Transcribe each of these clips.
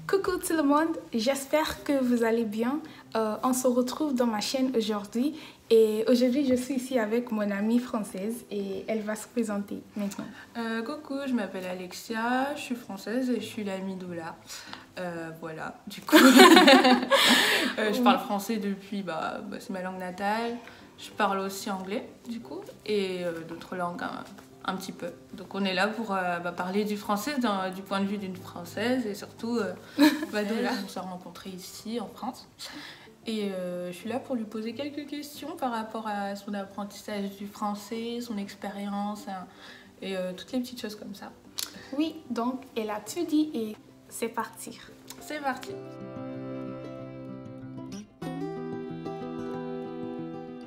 Coucou tout le monde, j'espère que vous allez bien. On se retrouve dans ma chaîne aujourd'hui et aujourd'hui je suis ici avec mon amie française et elle va se présenter maintenant. Coucou, je m'appelle Alexia, je suis française et je suis l'amie d'Ola. Voilà, du coup, je parle français depuis, c'est ma langue natale. Je parle aussi anglais, du coup, et d'autres langues un petit peu. Donc on est là pour parler du français du point de vue d'une Française et surtout d'Ola. On s'est rencontrés ici en France. Et je suis là pour lui poser quelques questions par rapport à son apprentissage du français, son expérience et toutes les petites choses comme ça. Oui, donc elle a tout dit et c'est parti. C'est parti.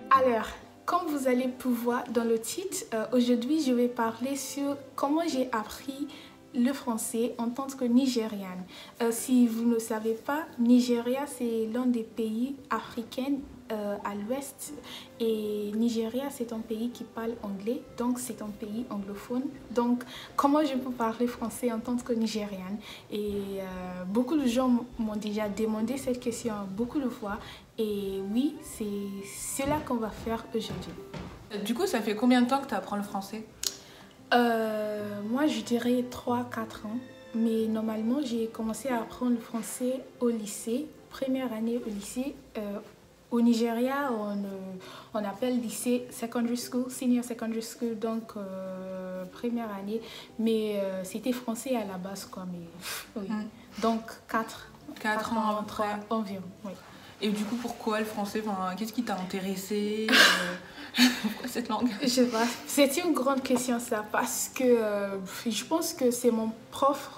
Alors, comme vous allez pouvoir dans le titre, aujourd'hui je vais parler sur comment j'ai appris le français en tant que Nigériane. Si vous ne savez pas, Nigeria c'est l'un des pays africains à l'ouest et Nigeria c'est un pays qui parle anglais, donc c'est un pays anglophone. Donc comment je peux parler français en tant que Nigériane? Et beaucoup de gens m'ont déjà demandé cette question beaucoup de fois et oui, c'est cela qu'on va faire aujourd'hui. Du coup, ça fait combien de temps que tu apprends le français? Moi, je dirais 3-4 ans. Mais normalement, j'ai commencé à apprendre le français au lycée, première année au lycée. Au Nigeria, on appelle lycée secondary school, senior secondary school, donc première année. Mais c'était français à la base, quoi. Mais, oui. Donc 4 ans, 3 environ. Oui. Et du coup, pourquoi le français? Qu'est-ce qui t'a intéressé? Pourquoi cette langue? Je sais pas. C'est une grande question ça, parce que je pense que c'est mon prof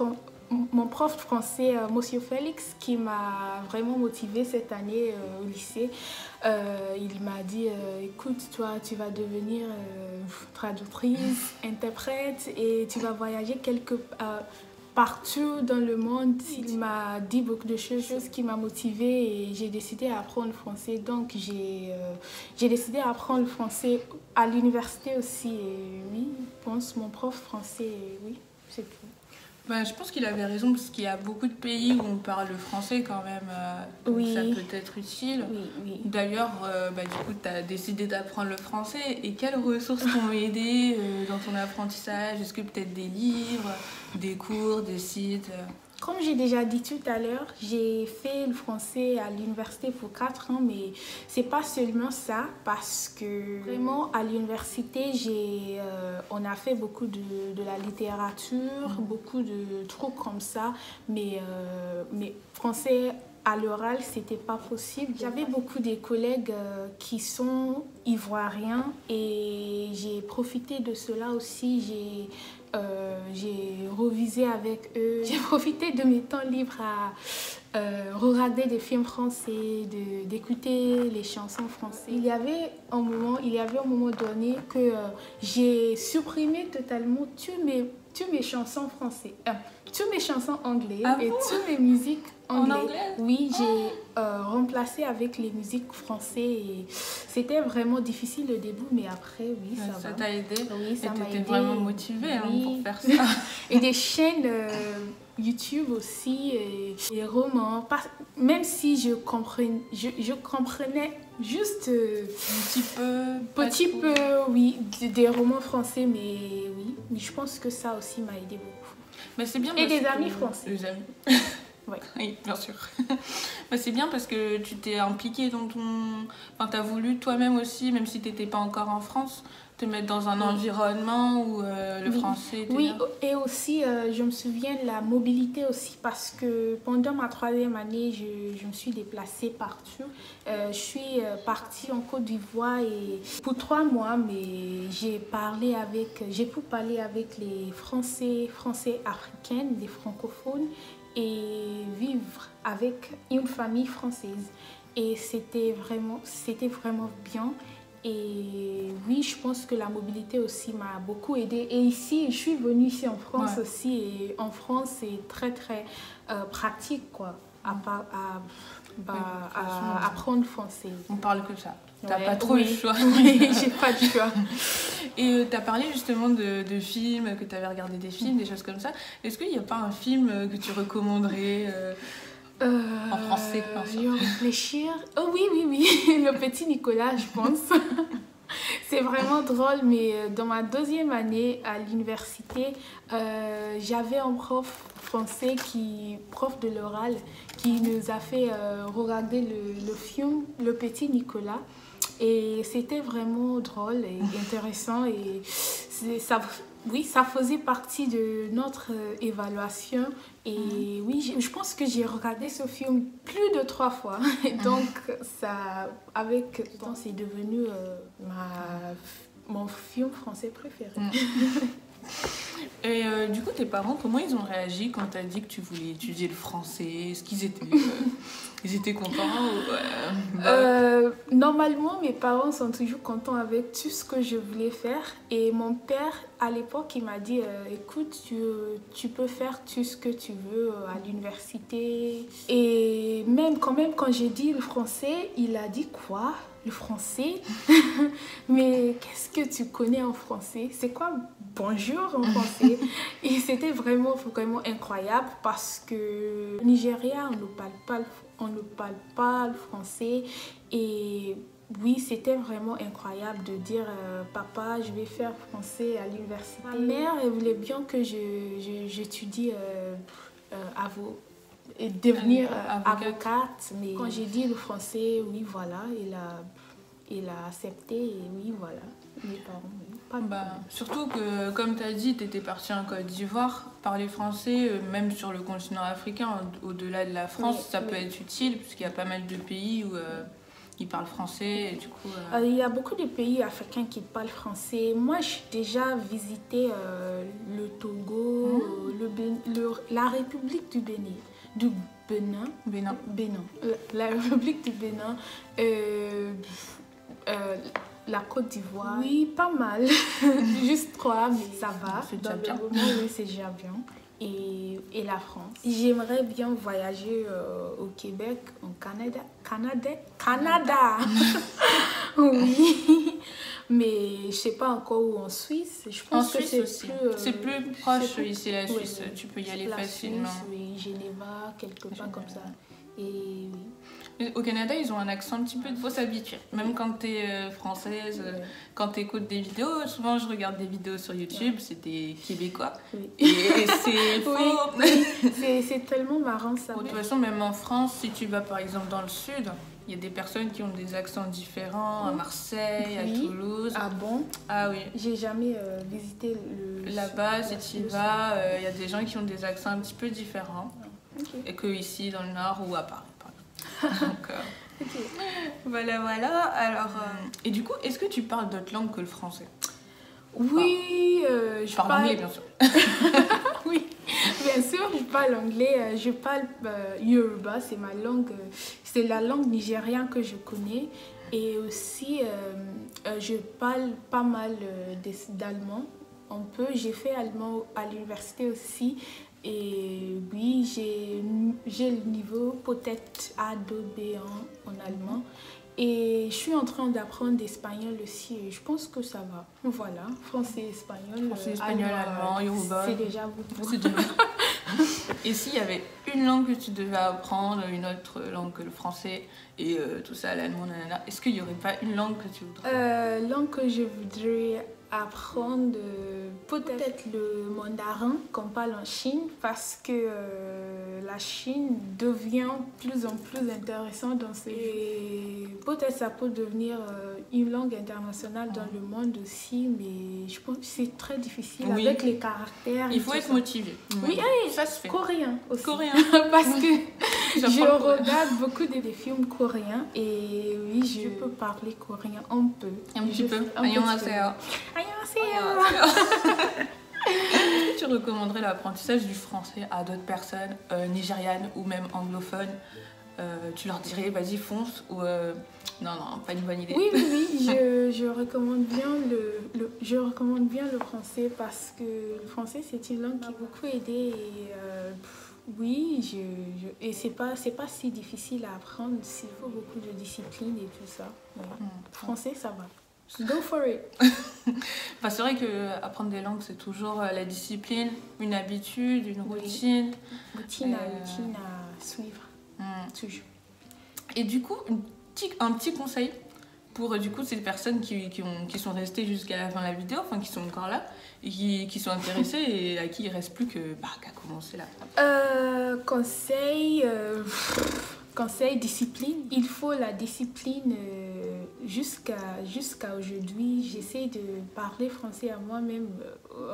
français, Monsieur Félix, qui m'a vraiment motivée cette année au lycée. Il m'a dit, écoute, toi, tu vas devenir traductrice, interprète et tu vas voyager partout dans le monde. Il m'a dit beaucoup de choses qui m'ont motivée et j'ai décidé à apprendre le français. Donc j'ai décidé à apprendre le français à l'université aussi. Et oui, je pense mon prof français, oui, c'est tout. Je pense qu'il avait raison parce qu'il y a beaucoup de pays où on parle le français quand même. Donc oui. Ça peut être utile. Oui, oui. D'ailleurs, du coup, tu as décidé d'apprendre le français. Et quelles ressources t'ont aidé dans ton apprentissage? Est-ce que peut-être des livres, des cours, des sites? Comme j'ai déjà dit tout à l'heure, j'ai fait le français à l'université pour 4 ans, mais c'est pas seulement ça, parce que vraiment à l'université, on a fait beaucoup de la littérature, beaucoup de trucs comme ça, mais français à l'oral, c'était pas possible. J'avais beaucoup de collègues qui sont ivoiriens et j'ai profité de cela aussi. J'ai revisé avec eux. J'ai profité de mes temps libres à regarder des films français, d'écouter les chansons françaises. Il y avait un moment donné que j'ai supprimé totalement toutes mes chansons françaises. Toutes mes chansons anglaises et toutes mes musiques anglaises. Oui, j'ai remplacé avec les musiques françaises et c'était vraiment difficile au début, mais après, oui, ça va. Ça t'a aidé? Oui, ça m'a aidé. Et t'étais vraiment motivée pour faire ça. Et des chaînes YouTube aussi, et romans. Même si je comprenais juste petit peu, oui, des romans français, mais oui, je pense que ça aussi m'a aidé beaucoup. Mais c'est bien. Et des amis français. Des amis. Ouais. Oui, bien sûr. C'est bien parce que tu t'es impliquée dans tu as voulu toi-même aussi, même si tu n'étais pas encore en France, te mettre dans un environnement où le français était Oui, là. et aussi, je me souviens de la mobilité aussi parce que pendant ma 3e année, je me suis déplacée partout. Je suis partie en Côte d'Ivoire et pour 3 mois, mais j'ai pu parler avec les Français africains, les francophones, et vivre avec une famille française. Et c'était vraiment bien. Et oui, je pense que la mobilité aussi m'a beaucoup aidée. Et ici, je suis venue ici en France aussi. Et en France, c'est très, très pratique, quoi. à apprendre français. On parle que ça. T'as Ouais, pas trop le choix. Oui, j'ai pas de choix. Et t'as parlé justement de films, que t'avais regardé des films, des choses comme ça. Est-ce qu'il n'y a pas un film que tu recommanderais en français, bien sûr? Je vais réfléchir. Oh oui, Le Petit Nicolas, je pense. C'est vraiment drôle, mais dans ma deuxième année à l'université, j'avais un prof français, prof de l'oral, qui nous a fait regarder le film Le Petit Nicolas. Et c'était vraiment drôle et intéressant. Et ça, oui, ça faisait partie de notre évaluation. Et oui, je pense que j'ai regardé ce film plus de 3 fois. Et donc, avec le temps, c'est devenu mon film français préféré. Et du coup, tes parents, comment ils ont réagi quand tu as dit que tu voulais étudier le français? Est-ce qu'ils étaient, ils étaient contents Normalement, mes parents sont toujours contents avec tout ce que je voulais faire. Et mon père, à l'époque, il m'a dit écoute, tu peux faire tout ce que tu veux à l'université. Et même quand j'ai dit le français, il a dit quoi? Le français? Mais qu'est-ce que tu connais en français? C'est quoi bonjour en français? Et c'était vraiment incroyable parce que au Nigeria, on ne parle pas le français. Et oui, c'était vraiment incroyable de dire papa, je vais faire français à l'université. Ma mère, elle voulait bien que j'étudie et devenir avocate. Mais quand j'ai dit le français, oui, voilà, il a accepté et oui, voilà. Mes parents, oui, pas de problème. Surtout que, comme tu as dit, tu étais partie en Côte d'Ivoire. Parler français, même sur le continent africain, au-delà de la France, ça peut être utile, puisqu'il y a pas mal de pays où ils parlent français. Et du coup, il y a beaucoup de pays africains qui parlent français. Moi, j'ai déjà visité le Togo, la République du Bénin. La République du Bénin. La Côte d'Ivoire. Oui, pas mal. Juste 3, mais ça va. C'est déjà bien. Oui, c'est déjà bien. Et la France. J'aimerais bien voyager au Québec, au Canada. Oui. Mais je sais pas encore où en Suisse. Je pense que c'est aussi. C'est plus proche ici, la Suisse. Oui. Tu peux y aller facilement. Suisse, oui, Geneva, quelque part comme ça. Et oui. Au Canada, ils ont un accent un petit peu, il faut s'habituer. Même quand tu es française, quand tu écoutes des vidéos, souvent je regarde des vidéos sur YouTube, c'est des Québécois. Oui. Et c'est faux. Oui. C'est tellement marrant ça. De toute façon, même en France, si tu vas par exemple dans le sud, il y a des personnes qui ont des accents différents à Marseille, à Toulouse. Ah bon? Ah oui. J'ai jamais visité là-bas, si tu y vas, il y a des gens qui ont des accents un petit peu différents. Et que ici, dans le Nord ou à Paris. Donc, voilà. Alors, et du coup, est-ce que tu parles d'autres langues que le français? Oui, je parle anglais, bien sûr. Oui, bien sûr, je parle anglais. Je parle Yoruba, c'est ma langue, c'est la langue nigériane que je connais. Et aussi, je parle pas mal d'allemand. Un peu, j'ai fait allemand à l'université aussi. Et oui, j'ai le niveau peut-être A2, B1 en allemand. Et je suis en train d'apprendre l'espagnol aussi. Et je pense que ça va. Voilà, français, espagnol, allemand, yoruba. C'est déjà beaucoup. C'est déjà... Et s'il y avait une langue que tu devais apprendre, une autre langue que le français et tout ça, l'allemand, est-ce qu'il n'y aurait pas une langue que tu voudrais? Langue que je voudrais apprendre peut-être le mandarin qu'on parle en Chine parce que la Chine devient plus en plus intéressante dans ces... Et peut-être ça peut devenir une langue internationale dans le monde aussi, mais je pense que c'est très difficile avec les caractères. Il faut être motivé. Oui, ça se fait. Coréen aussi. Parce que je regarde beaucoup de films coréens et oui, je peux parler coréen un peu. Un petit peu. 안녕하세요. Tu recommanderais l'apprentissage du français à d'autres personnes nigérianes ou même anglophones? Tu leur dirais vas-y fonce ou non, pas une bonne idée? Oui, je recommande bien le français parce que le français c'est une langue qui m'a beaucoup aidée et Oui, et c'est pas si difficile à apprendre s'il faut beaucoup de discipline et tout ça. Ouais. Français, ça va. Go for it. Enfin, c'est vrai qu'apprendre des langues, c'est toujours la discipline, une habitude, une routine. Routine à suivre. Toujours. Et du coup, un petit conseil pour du coup ces personnes qui sont restées jusqu'à la fin de la vidéo, enfin qui sont encore là, et qui sont intéressées et à qui il ne reste plus qu'à commencer là. Conseil, discipline. Il faut la discipline jusqu'à aujourd'hui. J'essaie de parler français à moi-même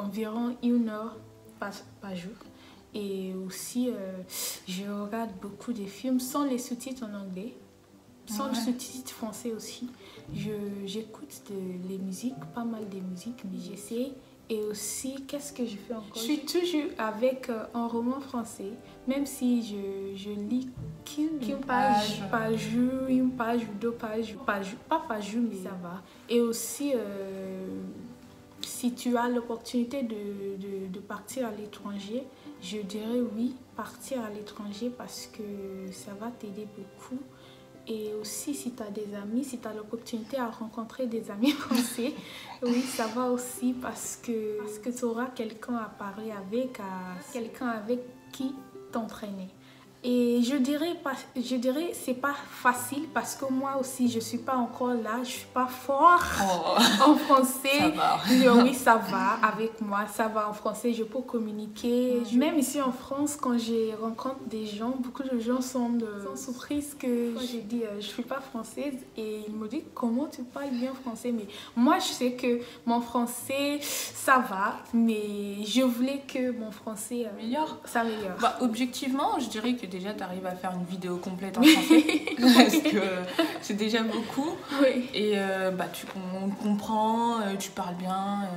environ 1 heure par jour. Et aussi, je regarde beaucoup de films sans les sous-titres en anglais, sans les sous-titres français aussi. J'écoute les musiques, pas mal de musiques, mais j'essaie. Et aussi, qu'est-ce que je fais encore? Je suis toujours avec un roman français, même si je lis qu'une page par jour, 1 page ou 2 pages, pas par jour, mais ça va. Et aussi, si tu as l'opportunité de partir à l'étranger, je dirais oui, partir à l'étranger parce que ça va t'aider beaucoup. Et aussi, si tu as des amis, si tu as l'opportunité à rencontrer des amis français, oui, ça va aussi parce que tu auras quelqu'un à parler avec, quelqu'un avec qui t'entraîner. Et je dirais c'est pas facile parce que moi aussi je suis pas encore là, je suis pas fort en français. Ça va. Oui, ça va avec moi, ça va en français, je peux communiquer. Même ici en France, quand je rencontre des gens, beaucoup de gens sont surprises que je dis je suis pas française et ils me disent comment tu parles bien français. Mais moi je sais que mon français ça va, mais je voulais que mon français s'améliore. Bah, objectivement, je dirais que déjà tu arrives à faire une vidéo complète en français parce que c'est déjà beaucoup. Oui. Et on comprend, tu parles bien.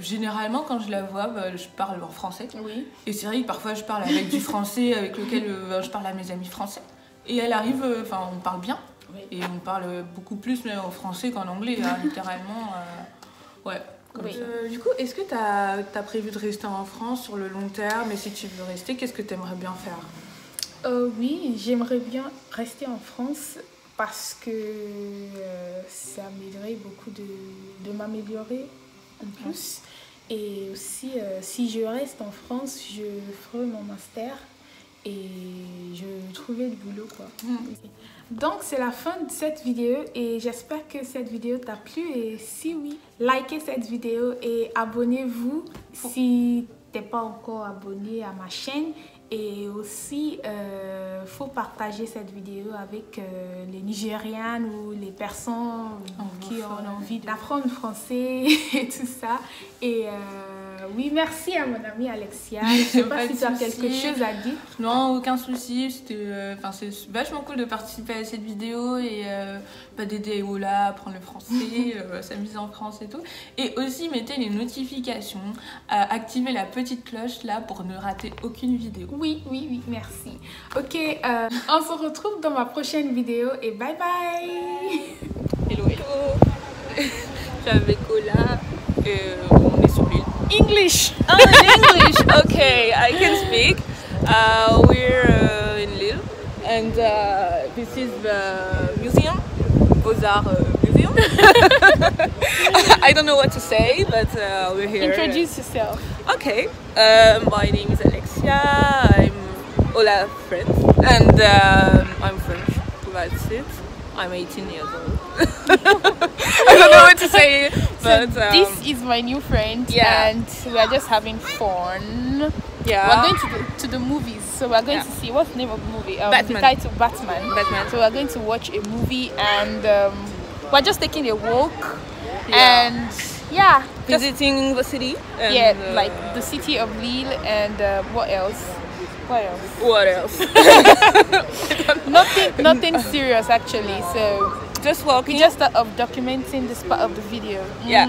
Généralement quand je la vois, je parle en français. Oui. Et c'est vrai que parfois je parle avec du français avec lequel je parle à mes amis français. Et elle arrive, on parle bien. Oui. Et on parle beaucoup plus en français qu'en anglais, hein, littéralement. Ouais. Oui. Du coup, est-ce que tu as prévu de rester en France sur le long terme? Et si tu veux rester, qu'est-ce que tu aimerais bien faire? Oui, j'aimerais bien rester en France parce que ça m'aiderait beaucoup de m'améliorer en plus. Et aussi, si je reste en France, je ferai mon master et je trouverai du boulot, quoi. Donc, c'est la fin de cette vidéo et j'espère que cette vidéo t'a plu. Et si oui, likez cette vidéo et abonnez-vous si tu n'es pas encore abonné à ma chaîne. Et aussi, faut partager cette vidéo avec les Nigérianes ou les personnes qui ont envie d'apprendre français et tout ça. Et oui, merci à mon amie Alexia. Je ne sais pas si tu as quelque chose à dire. Non, aucun souci. C'est vachement cool de participer à cette vidéo et d'aider Ola à apprendre le français, s'amuser en France et tout. Et aussi, mettez les notifications, activez la petite cloche là pour ne rater aucune vidéo. Oui, merci. Ok, on se retrouve dans ma prochaine vidéo et bye bye. Hello. Je suis avec Ola. On est sur l'île. English. Oh, in English. Okay, I can speak. We're in Lille, and this is the museum, Beaux-Arts Museum. I don't know what to say, but we're here. Introduce yourself. Okay, my name is Alexia. I'm Ola's friend, and I'm French. That's it. I'm 18 years old. I don't know what to say, but this is my new friend, and we are just having fun. Yeah, we're going to the movies, so we're going to see what's the name of the movie. Batman. The title Batman. So we're going to watch a movie, and we're just taking a walk, and visiting the city. And, like the city of Lille, and what else? Nothing serious actually. So just walking. We just thought of documenting this part of the video. Yeah.